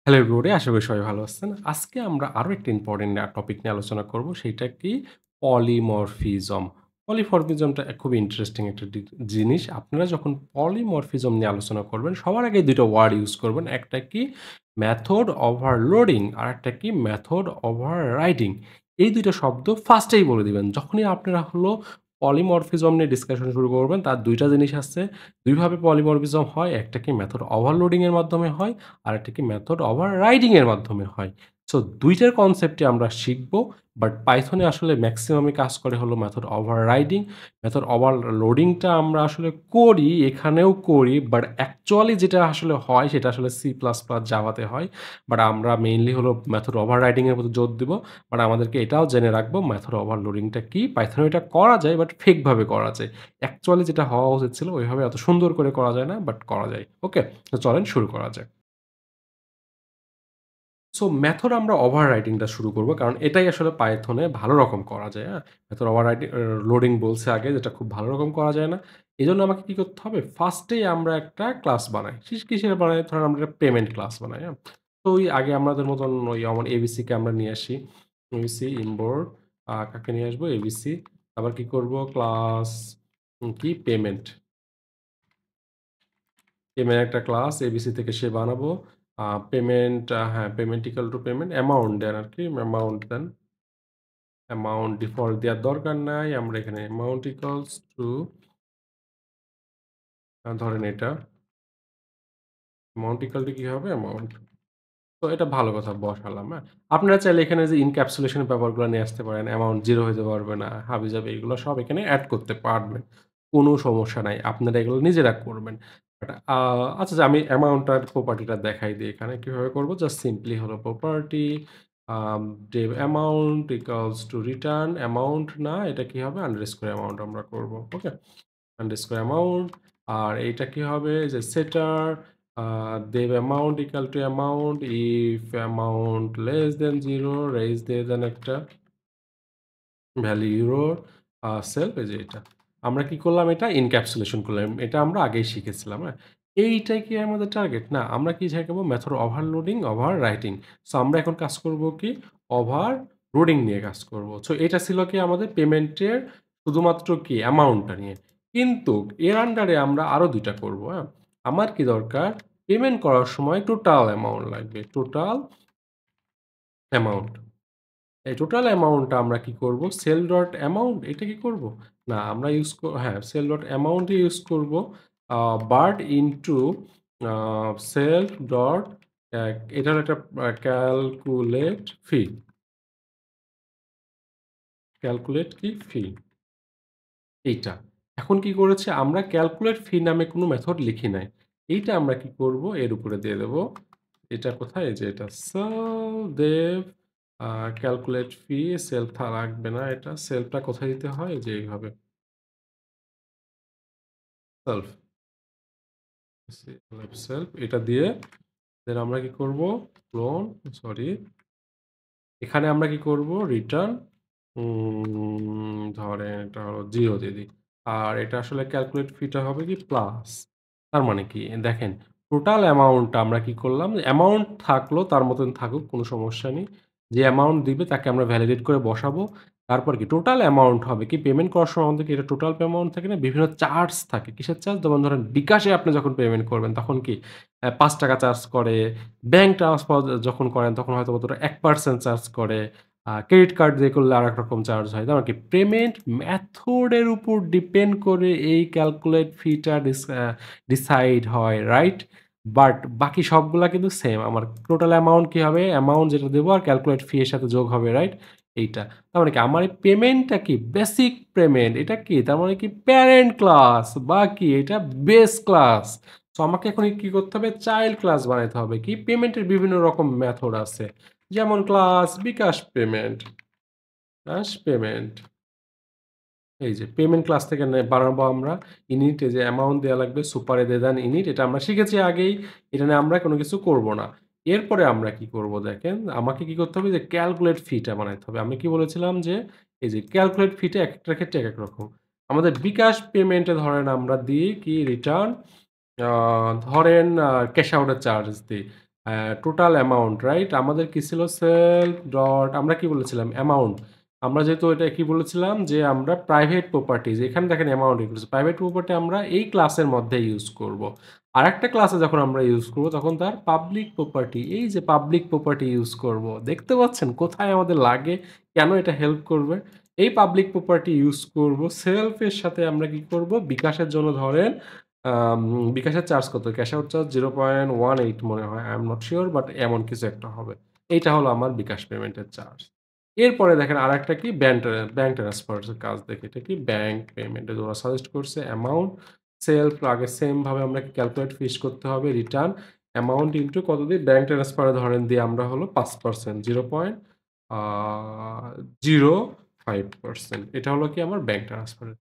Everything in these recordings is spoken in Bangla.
হ্যালো এভরিবডি, আশা করি সবাই ভালো আছেন। আজকে আমরা আরো একটা ইম্পোর্টেন্ট টপিক নিয়ে আলোচনা করব। সেইটা কি? পলিমরফিজম। পলিমরফিজমটা খুবই ইন্টারেস্টিং একটা জিনিস। আপনারা যখন পলিমরফিজম নিয়ে আলোচনা করবেন, সবার আগে ২ টা ওয়ার্ড ইউজ করবেন। একটা কি? মেথড ওভারলোডিং, আরেকটা কি? Method overriding. এই ২ টা শব্দ ফার্স্টেই বলে দিবেন। যখনই আপনারা হলো পলিমরফিজম নিয়ে ডিসকাশন শুরু করবেন, তার ২ টা জিনিস আছে। ২ ভাবে পলিমরফিজম হয়। একটা কি? মেথড ওভারলোডিং এর মাধ্যমে হয়। আরেকটা কি মেথড ওভাররাইডিং এর মাধ্যমে হয়। সো ২ টার কনসেপ্টই আমরা শিখব। বাট পাইথনে আসলে মেক্সিমামই কাজ করে হলো মেথড ওভাররাইডিং। মেথড ওভারলোডিংটা আমরা আসলে করি, এখানেও করি। বাট অ্যাকচুয়ালি যেটা আসলে হয় সেটা আসলে সি প্লাস প্লাস জাভাতে হয়। বাট আমরা মেইনলি হলো মেথড ওভাররাইডিং এর প্রতি জোর দিব। বাট আমাদেরকে এটাও জেনে রাখবো মেথড ওভারলোডিংটা কি? পাইথনে এটা করা যায় বাট ফেক ভাবে করা যায়। অ্যাকচুয়ালি যেটা হওয়া উচিত ছিল ওইভাবে এত সুন্দর করে করা যায় না, বাট করা যায়। ওকে? তো চলেন শুরু করা যাক। সো মেথড আমরা ওভাররাইডিং টা শুরু করব। কারণ এটাই আসলে পাইথনে ভালো রকম করা যায়, হ্যাঁ? মেথড লোডিং বলছে আগে, যেটা খুব ভালো রকম করা যায় না। এজন্য আমাকে কি করতে হবে? ফার্স্ট এই আমরা একটা ক্লাস বানাই। কিসের বানাই? ধরেন আমরা একটা পেমেন্ট ক্লাস বানাই, হ্যাঁ? তো ওই আগে আমাদের মতন ওই আমার এবিসি কে আমরা নিয়ে আসি। এবিসি ইম্পোর্ট কাকে নিয়ে আসবো? এবিসি। আবার কি করব? ক্লাস কি? পেমেন্ট। পেমেন্ট একটা ক্লাস এবিসি থেকে সে বানাবো। পেমেন্ট হ্যাঁ, payment equal to payment amount দেন আরকি। অ্যামাউন্ট দেন। অ্যামাউন্ট ডিফল্ট দেওয়ার দরকার নাই। আমরা এখানে অ্যামাউন্ট ইকুয়ালস টু ধরেন এটা অ্যামাউন্ট ইকুয়াল টু কি হবে? অ্যামাউন্ট। তো এটা ভালো কথা বসালাম, হ্যাঁ? আপনারা চাইলে এখানে যে এনক্যাপসুলেশন এর ব্যাপারগুলো নিয়ে আসতে পারেন। অ্যামাউন্ট 0 হইতে পারবে না, হাবিজাবি এগুলো সব এখানে এড করতে পারবেন। কোনো সমস্যা নাই। আপনারা এগুলো নিজেরা করবেন। বাট আচ্ছা, যে আমি অ্যামাউন্টটার প্রপার্টিটা দেখাই দিই এখানে। কিভাবে করব? জাস্ট সিম্পলি হলো প্রপার্টি আম ডিভ amount equals to return amount না, এটা কি হবে? আন্ডারস্কোর অ্যামাউন্ট আমরা করব। ওকে? Underscore amount. আর এইটা কি হবে? যে সেটার dev amount equal to amount if amount less than 0 raise দিয়ে দেন একটা ভ্যালু ইউরোর সেলফ, এই যে এটা। আমরা কি করলাম? এটা এনক্যাপসুলেশন করলাম। এটা আমরা আগেই শিখেছিলাম, হ্যাঁ? এইটাই কি আমাদের টার্গেট? না, আমরা কি শিখাবো? Method overloading, overwriting. সো আমরা এখন কাজ করব কি? ওভারলোডিং নিয়ে কাজ করব। সো এটা ছিল কি আমাদের পেমেন্টের শুধুমাত্র কি অ্যামাউন্টটা নিয়ে। কিন্তু এর আন্ডারে আমরা আরো ২ টা করব, হ্যাঁ? আমার কি দরকার? পেমেন্ট করার সময় টোটাল অ্যামাউন্ট লাগবে। Total amount. এই টোটাল অ্যামাউন্টটা আমরা কি করব? সেল ডট অ্যামাউন্ট এটা কি করব? না, আমরা ইউজ হ্যাঁ, সেল ডট অ্যামাউন্ট ই ইউজ করব। But into a self dot এটার একটা ক্যালকুলেট ফি। ক্যালকুলেট কি? ফি। এইটা। এখন কি করেছে? আমরা ক্যালকুলেট ফি নামে কোনো মেথড লিখি নাই। এইটা আমরা কি করব? এর উপরে দিয়ে দেব। এটা কোথায়? এই যে এটা দেভ আ ক্যালকুলেট ফি সেলফ লাগবে না এটা। সেলফটা কোথায় দিতে হয়? এই যে এইভাবে। সেলফ, সেলফ এটা দিয়ে দেন আমরা কি করব? Clone sorry. এখানে আমরা কি করব? রিটার্ন ধরেন এটা হলো 0 দিয়ে দিই। আর এটা আসলে ক্যালকুলেট ফিটা হবে কি প্লাস। তার মানে কি? দেখেন, টোটাল অ্যামাউন্টটা আমরা কি করলাম? অ্যামাউন্ট থাকলো তার মতন থাকুক, কোনো সমস্যা নেই। যে অ্যামাউন্ট দিবে তাকে আমরা ভ্যালিডেট করে বসাবো। তারপর কি টোটাল অ্যামাউন্ট হবে কি পেমেন্ট করার সময় আমাদের কি এটা টোটাল অ্যামাউন্ট থাকে না? বিভিন্ন চার্জ থাকে। কিসের চার্জ? যেমন ধরেন বিকাশে আপনি যখন পেমেন্ট করবেন তখন কি ৳৫ চার্জ করে। ব্যাংক ট্রান্সফার যখন করেন তখন হয়তোবা ওরা 1% চার্জ করে। ক্রেডিট কার্ড দিয়ে করলে আরেক রকম চার্জ হয়। তার মানে কি পেমেন্ট মেথড এর উপর ডিপেন্ড করে এই ক্যালকুলেট ফিটা ডিসাইড হয়, রাইট? বাট বাকি সবগুলা কিন্তু সেম। আমার টোটাল অ্যামাউন্ট কি হবে? অ্যামাউন্ট যেটা দেবো আর ক্যালকুলেট ফি এর সাথে যোগ হবে, রাইট? এইটা। তার মানে কি আমার এই পেমেন্টটা কি বেসিক পেমেন্ট, এটা কি? তার মানে কি প্যারেন্ট ক্লাস বা কি এটা বেস ক্লাস। সো আমাকে এখন কি করতে হবে? চাইল্ড ক্লাস বানাইতে হবে। কি? পেমেন্টের বিভিন্ন রকম মেথড আছে। যেমন ক্লাস বিকাশ পেমেন্ট, ক্যাশ পেমেন্ট। এই যে পেমেন্ট ক্লাস থেকে বানাবো আমরা। ইনিট এই যে অ্যামাউন্ট দেয়া লাগবে, সুপারে দিয়ে দেন ইনিট। এটা আমরা শিখেছি আগেই। এটা নিয়ে আমরা কোন কিছু করব না। এরপরে আমরা কি করব দেখেন, আমাকে কি করতে হবে? যে ক্যালকুলেট ফি টা বানাইতে হবে। আমি কি বলেছিলাম? যে এই যে ক্যালকুলেট ফি টা একেকটার ক্ষেত্রে একেক রকম। আমাদের বিকাশ পেমেন্টে ধরেন আমরা দিই কি রিটার্ন ধরেন ক্যাশ আউট এর চার্জ দেই। অ্যা টোটাল অ্যামাউন্ট রাইট? আমাদের কি ছিল সেলফ ডট আমরা কি বলেছিলাম? অ্যামাউন্ট। আমরা যেহেতু এটা কি বলেছিলাম যে আমরা প্রাইভেট প্রপার্টিজ এখানে দেখেন অ্যামাউন্ট ইউজ প্রাইভেট প্রপার্টি আমরা এই ক্লাসের মধ্যে ইউজ করব। আরেকটা ক্লাসে যখন আমরা ইউজ করব তখন তার পাবলিক প্রপার্টি এই যে পাবলিক প্রপার্টি ইউজ করব। দেখতে পাচ্ছেন কোথায় আমাদের লাগে, কেন এটা হেল্প করবে? এই পাবলিক প্রপার্টি ইউজ করব। সেলফ এর সাথে আমরা কি করব? বিকাশের জন্য ধরেন আম বিকাশের চার্জ কত? ক্যাশ আউট চার্জ 0.18 মনে হয়। I am not sure but এমন কিছু একটা হবে। এইটা হলো আমার বিকাশ পেমেন্টের চার্জ। এরপরে দেখেন আরেকটা কি ব্যাংক ট্রান্সফার এর কাজ দেখি। এটা কি ব্যাংক পেমেন্ট এ ওরা সাজেস্ট করছে অ্যামাউন্ট সেলফ আগে সেম ভাবে আমরা ক্যালকুলেট ফিস করতে হবে রিটার্ন অ্যামাউন্ট ইনটু কত দিয়ে ব্যাংক ট্রান্সফার এ ধরেন দিয়ে আমরা হলো 5% 0.05% এটা হলো কি আমার ব্যাংক ট্রান্সফার এর।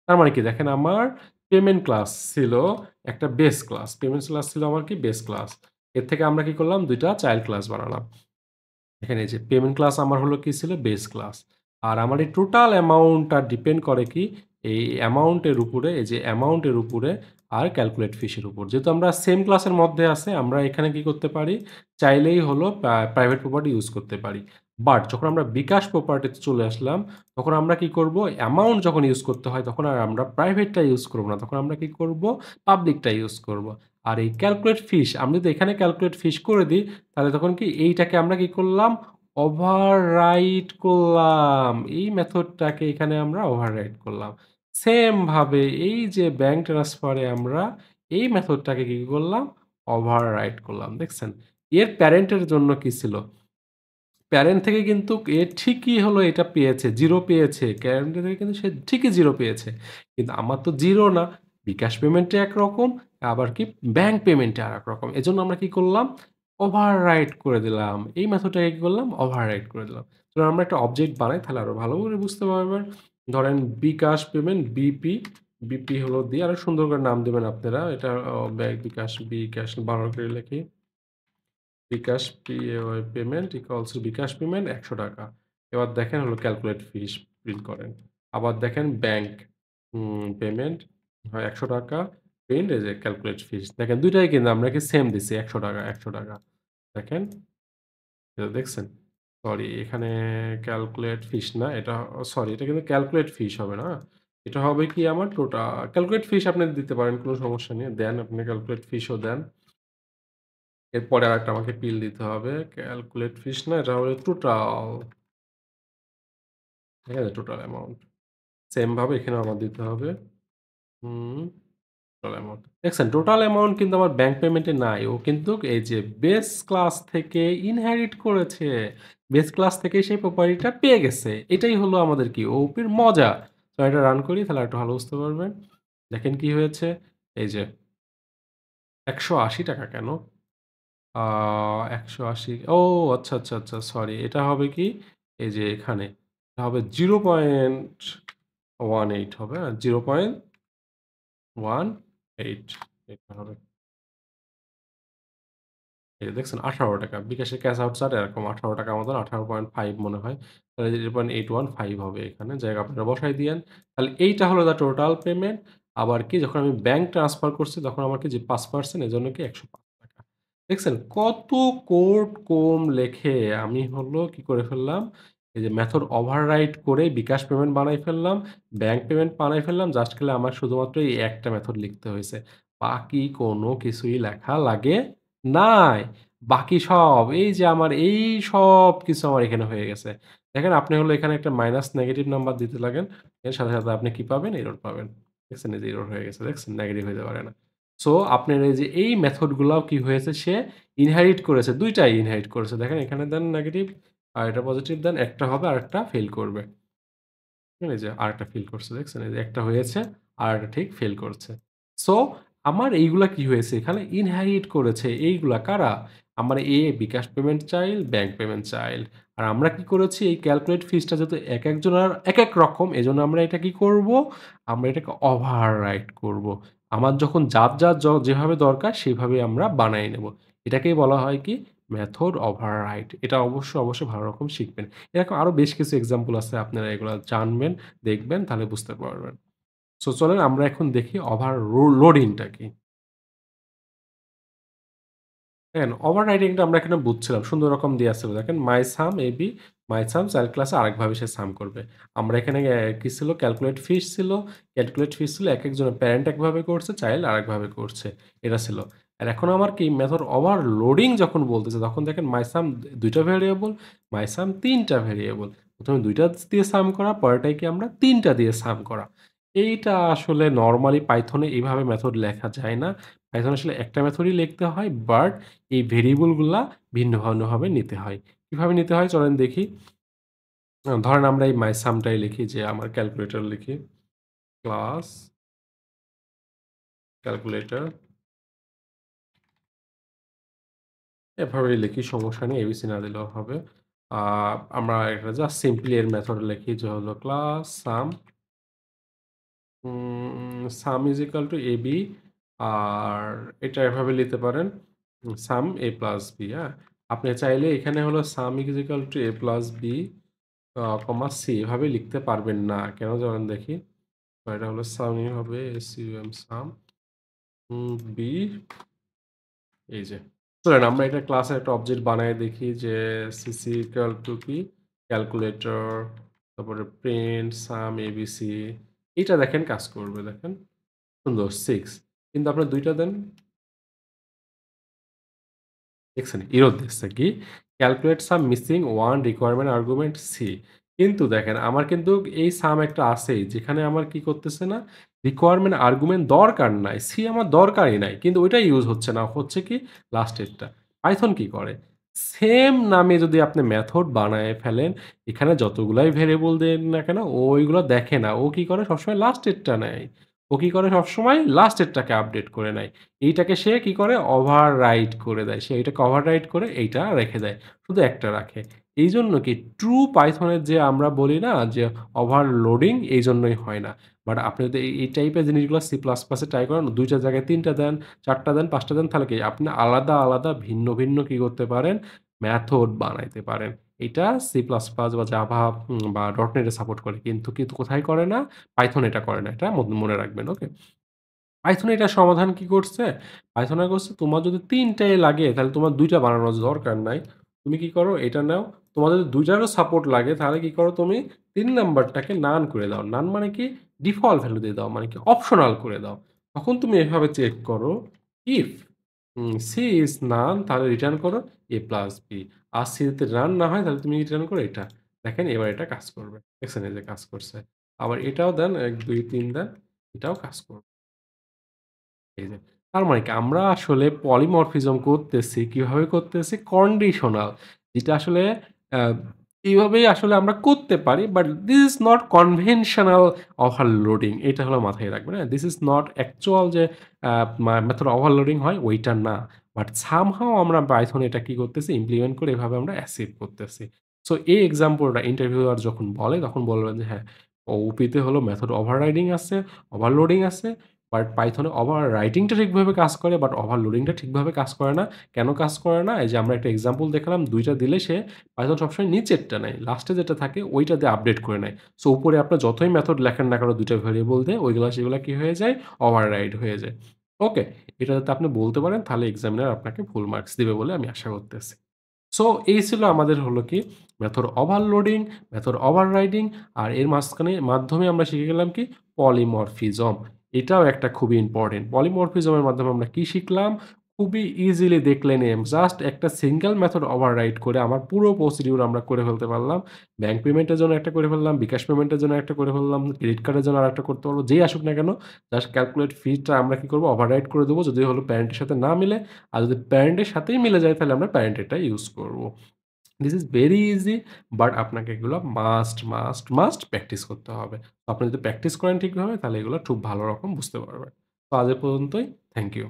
তার মানে কি দেখেন আমার পেমেন্ট ক্লাস ছিল একটা বেস ক্লাস। পেমেন্টস ক্লাস ছিল আমার কি বেস ক্লাস। এর থেকে আমরা কি করলাম ২ টা চাইল্ড ক্লাস বানালাম। এখানে এই যে পেমেন্ট ক্লাস আমার হলো কি ছিল বেস ক্লাস। আর আমার এই টোটাল অ্যামাউন্টটা ডিপেন্ড করে কি এই অ্যামাউন্টের উপরে এই যে অ্যামাউন্টের উপরে আর ক্যালকুলেট ফিস এর উপর। যেহেতু আমরা সেম ক্লাসের মধ্যে আছে আমরা এখানে কি করতে পারি চাইলেই হলো প্রাইভেট প্রপার্টি ইউজ করতে পারি। বাট যখন আমরা বিকাশ প্রপার্টিতে চলে আসলাম তখন আমরা কি করব অ্যামাউন্ট যখন ইউজ করতে হয় তখন আর আমরা প্রাইভেটটা ইউজ করব না। তখন আমরা কি করব পাবলিকটা ইউজ করব। আর এই ক্যালকুলেট ফিস আমি যদি এখানে ক্যালকুলেট ফিস করে দিই তাহলে তখন কি এইটাকে আমরা কি করলাম? ওভাররাইট করলাম। এই মেথডটাকে এখানে আমরা ওভাররাইট করলাম। সেম ভাবে এই যে ব্যাংক ট্রান্সফারে আমরা এই মেথডটাকে কি করলাম? ওভাররাইট করলাম। দেখছেন? এর প্যারেন্ট এর জন্য কি ছিল? প্যারেন্ট থেকে কিন্তু এ ঠিকই হলো এটা পেয়েছে, 0 পেয়েছে। প্যারেন্ট থেকে কিন্তু সে ঠিকই 0 পেয়েছে। কিন্তু আমার তো 0 না। বিকাশ পেমেন্টে একরকম, আবার কি ব্যাংক পেমেন্টে আরেক রকম। এজন্য আমরা কি করলাম? ওভাররাইট করে দিলাম। এই মেথডটাকে কি করলাম? ওভাররাইট করে দিলাম। চলুন আমরা একটা অবজেক্ট বানাই তাহলে আরো ভালো করে বুঝতে পারবেন। ধরেন বিকাশ পেমেন্ট বিপি, বিপি হলো দিয়ে আরো সুন্দর করে নাম দিবেন আপনারা। এটা ব্যাংক বিকাশ বাংলা করে লিখি। BKash payment equals to bKash payment ৳১০০ এবার দেখেন হলো ক্যালকুলেট ফিস প্রিন্ট করেন। আবার দেখেন ব্যাংক পেমেন্ট হয় ৳১০০ প্রিন্ট এই যে ক্যালকুলেট ফিস। দেখেন ২ টাই কিন্তু আমরা কি সেম দিছি ৳১০০ ৳১০০ দেখেন, এটা দেখছেন? সরি এখানে ক্যালকুলেট ফিস না এটা সরি এটা কিন্তু ক্যালকুলেট ফিস হবে না। এটা হবে কি আমার ক্যালকুলেট ফিস আপনি দিতে পারেন কোন সমস্যা নেই। দেন আপনি ক্যালকুলেট ফিসও দেন। এরপরে আরেকটা আমাকে পিল দিতে হবে। ক্যালকুলেট ফিস না এটা হবে টোটাল। ঠিক আছে? Total amount. সেম ভাবে এখানেও আমার দিতে হবে। হুম, টোটাল অ্যামাউন্ট। দেখছেন টোটাল অ্যামাউন্ট কিন্তু আমার ব্যাংক পেমেন্টে নাই। ও কিন্তু এই যে বেস ক্লাস থেকে ইনহেরিট করেছে। বেস ক্লাস থেকেই সেই প্রপার্টিটা পেয়ে গেছে। এটাই হলো আমাদের কি ওপির মজা। তো এটা রান করি তাহলে আরেকটু ভালো বুঝতে পারবেন। দেখেন কি হয়েছে? এই যে ৳১৮০ কেন? আ ১৮০ ও আচ্ছা। সরি। এটা হবে কি? এই যে এখানে। এটা হবে 0.18 হবে, হ্যাঁ? 0.18 এটা হবে। এই যে দেখছেন ৳১৮ বিকাশের ক্যাশ আউট চার্জ এরকম ৳১৮ মতন 18.5 মনে হয়। তাহলে 0.815 হবে এখানে। জায়গা আপনারা বসায় দিয়েন। তাহলে এইটা হলো the টোটাল পেমেন্ট। আবার কি যখন আমি ব্যাংক ট্রান্সফার করছি তখন আমার কি যে 5% এজন্য কি ৳১০৫ দেখছেন কত কোড কম লেখে আমি হলো কি করে ফেললাম, এই যে মেথড ওভাররাইড করে বিকাশ পেমেন্ট বানাই ফেললাম, ব্যাংক পেমেন্ট বানাই ফেললাম। জাস্ট খালি আমার শুধুমাত্র এই একটা মেথড লিখতে হইছে। বাকি কোনো কিছুই লেখা লাগে নাই। বাকি সব এই যে আমার এই সবকিছু আমার এখানে হয়ে গেছে। দেখেন আপনি হলো এখানে একটা মাইনাস নেগেটিভ নাম্বার দিতে লাগেন। এর সাথে আপনি কি পাবেন? এরর পাবেন। দেখছেন? এই যে এরর হয়ে গেছে। দেখছেন? নেগেটিভ হইতে পারে না। সো আপনার এই যে এই মেথড গুলাও কি হয়েছে সে ইনহেরিট করেছে। ২ টাই ইনহেরিট করেছে। দেখেন এখানে দেন নেগেটিভ আর এটা পজিটিভ দেন। একটা হবে আরেকটা ফেইল করবে। এই যে আরেকটা ফেইল করছে দেখছেন? এই যে একটা হয়েছে, আরেকটা ঠিক ফেইল করছে। সো আমার এইগুলা কি হয়েছে এখানে ইনহেরিট করেছে এইগুলা কারা? আমার bKash payment child, bank payment child. আর আমরা কি করেছি এই ক্যালকুলেট ফিসটা যাতে একেকজনের একেক রকম এজন্য আমরা এটা কি করব? আমরা এটাকে ওভাররাইট করব। আমার যখন যার যেভাবে দরকার সেভাবে আমরা বানায় নেব। এটাকেই বলা হয় কি? Method overwrite. এটা অবশ্যই ভালো রকম শিখবেন। এরকম আরো বেশ কিছু এক্সাম্পল আছে আপনারা এগুলা জানবেন, দেখবেন তাহলে বুঝতে পারবেন। সো চলেন আমরা এখন দেখি লোডিংটা কি? দেখেন ওভাররাইডিংটা আমরা এখানে বুঝছিলাম। সুন্দর রকম দেয়া ছিল। দেখেন মাই সাম এবি, মাই সাম চাইল্ড ক্লাসে আরেকভাবে সে সাম করবে। আমরা এখানে কি ছিল ক্যালকুলেট ফিস ছিল। ক্যালকুলেট ফিস ছিল একেকজনের প্যারেন্ট একভাবে করছে, চাইল্ড আরেকভাবে করছে। এটা ছিল। আর এখন আমার কি মেথড ওভারলোডিং যখন বলতেছে তখন দেখেন মাই সাম ২ টা ভেরিয়েবল, মাই সাম ৩ টা ভেরিয়েবল। ১ম এ ২ টা দিয়ে সাম করা, পরেরটায় কি আমরা ৩ টা দিয়ে সাম করা। এইটা আসলে নরমালি পাইথনে এভাবে মেথড লেখা যায় না। পাইথনে আসলে একটা মেথডই লিখতে হয় বাট এই ভেরিয়েবল গুলা ভিন্ন ভিন্নভাবে নিতে হয়। কিভাবে নিতে হয় চলেন দেখি। ধরেন আমরা এই মাইসাম টাই লিখি যে আমার ক্যালকুলেটর লিখি। ক্লাস ক্যালকুলেটর এভাবেই লিখি সমস্যা নেই এবিসি না দিলেও হবে। আ আমরা এটা জাস্ট সিম্পলি এর মেথড লিখি যে হলো class sum sum is equal to AB আর এটা এভাবে লিখতে পারেন সাম এ প্লাস বি, হ্যাঁ? আপনি চাইলে এখানে হলো sum is equal to A plus B comma C এভাবে লিখতে পারবেন না। কেন জানেন দেখি? তো এটা হলো সামই হবে এসইউএম সাম বি এই যে। চলেন আমরা এটা ক্লাসের একটা অবজেক্ট বানায় দেখি যে সিসি ইকুয়াল টু কি ক্যালকুলেটর তারপরে প্রিন্ট সাম এবিসি এইটা দেখেন কাজ করবে দেখেন। সুন্দর 6 কিন্তু আপনার ২ টা দেন। দেখছেন এরর দিচ্ছে কি? ক্যালকুলেট সাম মিসিং 1 রিকোয়ারমেন্ট আর্গুমেন্ট সি। কিন্তু দেখেন আমার কিন্তু এই সাম একটা আছেই যেখানে আমার কি করতেছে না রিকোয়ারমেন্ট আর্গুমেন্ট দরকার নাই। সি আমার দরকারই নাই। কিন্তু ওইটা ইউজ হচ্ছে না। হচ্ছে কি লাস্টেরটা। পাইথন কি করে? সেম নামে যদি আপনি মেথড বানায়ে ফেলেন, এখানে যতগুলাই ভেরিয়েবল দেন না কেন ও ওইগুলো দেখে না। ও কি করে সবসময় লাস্টেরটা নেয়। ও কি করে সবসময় লাস্টেরটাকে আপডেট করে নেয়। এইটাকে সে কি করে ওভাররাইট করে দেয়। সে এটাকে ওভাররাইট করে এইটা রেখে দেয়। শুধু একটা রাখে। এইজন্য কি ট্রু পাইথনের যে আমরা বলি না যে ওভারলোডিং এইজন্যই হয় না। বাট আপনি যদি এই টাইপের জিনিসগুলো সি প্লাস প্লাস এ ট্রাই করেন ২ টার জায়গায় ৩ টা দেন, ৪ টা দেন, ৫ টা দেন তাহলে কি আপনি আলাদা, আলাদা ভিন্ন, ভিন্ন কি করতে পারেন মেথড বানাইতে পারেন। এটা সি প্লাস প্লাস বা জাভা বা ডট নেট এ সাপোর্ট করে। কিন্তু কোথায় করে না? পাইথন এটা করে না। এটা মনে রাখবেন। ওকে? পাইথন এটার সমাধান কি করছে? পাইথনে করছে তোমার যদি ৩ টাই লাগে তাহলে তোমার ২ টা বানানোর দরকার নাই। তুমি কি করো এটা নাও। তোমার যদি ২ টারও সাপোর্ট লাগে তাহলে কি করো তুমি ৩ নাম্বারটাকে নান করে দাও। নান মানে কি? ডিফল্ট ভ্যালু দিয়ে দাও। মানে কি অপশনাল করে দাও। তখন তুমি এভাবে চেক করো ইফ সি ইস নান তাহলে রিটার্ন করো a প্লাস b আর সি যদি রান না হয় তাহলে তুমি রিটার্ন করো এটা। দেখেন এবার এটা কাজ করবে। দেখছেন এই যে কাজ করছে। আবার এটাও দেন ১, ২, ৩ দেন। এটাও কাজ করবে। এই যে তার মানে কি আমরা আসলে পলিমরফিজম করতেছি, কিভাবে করতেছি? কন্ডিশনাল যেটা আসলে আ এভাবেই আসলে আমরা করতে পারি। But this is not conventional overloading এটা হলো মাথায় রাখবেন, হ্যাঁ? দিস ইস নট অ্যাকচুয়াল যে আ মেথড ওভারলোডিং হয় ওইটা না। বাট সামহাউ আমরা পাইথনে এটা কি করতেছি? ইমপ্লিমেন্ট করে এভাবে আমরা অ্যাচিভ করতেছি। সো এই এক্সাম্পলটা ইন্টারভিউয়ার যখন বলে তখন বলবেন যে হ্যাঁ, ওপিতে হলো মেথড ওভাররাইডিং আছে, ওভারলোডিং আছে বাট পাইথনে ওভাররাইটিংটা ঠিকভাবে কাজ করে বাট ওভারলোডিংটা ঠিকভাবে কাজ করে না। কেন কাজ করে না? এই যে আমরা একটা এক্সাম্পল দেখালাম ২ টা দিলে সে পাইথন সবসময় নিচেরটা নেয়। লাস্টে যেটা থাকে ওইটা দিয়ে আপডেট করে নেয়। সো উপরে আপনার যতই মেথড লেখেন না কেন ২ টা ভেরিয়েবল দিয়ে ওইগুলা সেগুলা কি হয়ে যায়? ওভাররাইড হয়ে যায়। ওকে? এটা যাতে আপনি বলতে পারেন তাহলে এক্সামিনার আপনাকে ফুল মার্কস দিবে বলে আমি আশা করতেছি। সো এই ছিল আমাদের হলো কি মেথড ওভারলোডিং, মেথড ওভাররাইডিং আর এর মাধ্যমে আমরা শিখে গেলাম কি পলিমরফিজম। এটাও একটা খুবই ইম্পোর্টেন্ট। পলিমরফিজমের মাধ্যমে আমরা কি শিখলাম? খুবই ইজিলি দেখলেন জাস্ট একটা সিঙ্গেল মেথড ওভাররাইড করে আমার পুরো প্রসিডিউর আমরা করে ফেলতে পারলাম। ব্যাংক পেমেন্টের জন্য একটা করে ফেললাম, বিকাশ পেমেন্টের জন্য একটা করে ফেললাম, ক্রেডিট কার্ডের জন্য আরেকটা করতে পারবো। যেই আসুক না কেন জাস্ট ক্যালকুলেট ফিটা আমরা কি করব? ওভাররাইড করে দেব যদি হলো প্যারেন্টের সাথে না মিলে। আর যদি প্যারেন্টের সাথেই মিলে যায় তাহলে আমরা প্যারেন্টেরটা ইউজ করব। This is very easy but আপনাকে এগুলো মাস্ট প্র্যাকটিস করতে হবে। তো আপনি যদি প্র্যাকটিস করেন ঠিকভাবে তাহলে এগুলো খুব ভালো রকম বুঝতে পারবেন। তো আজ এ পর্যন্তই। Thank you.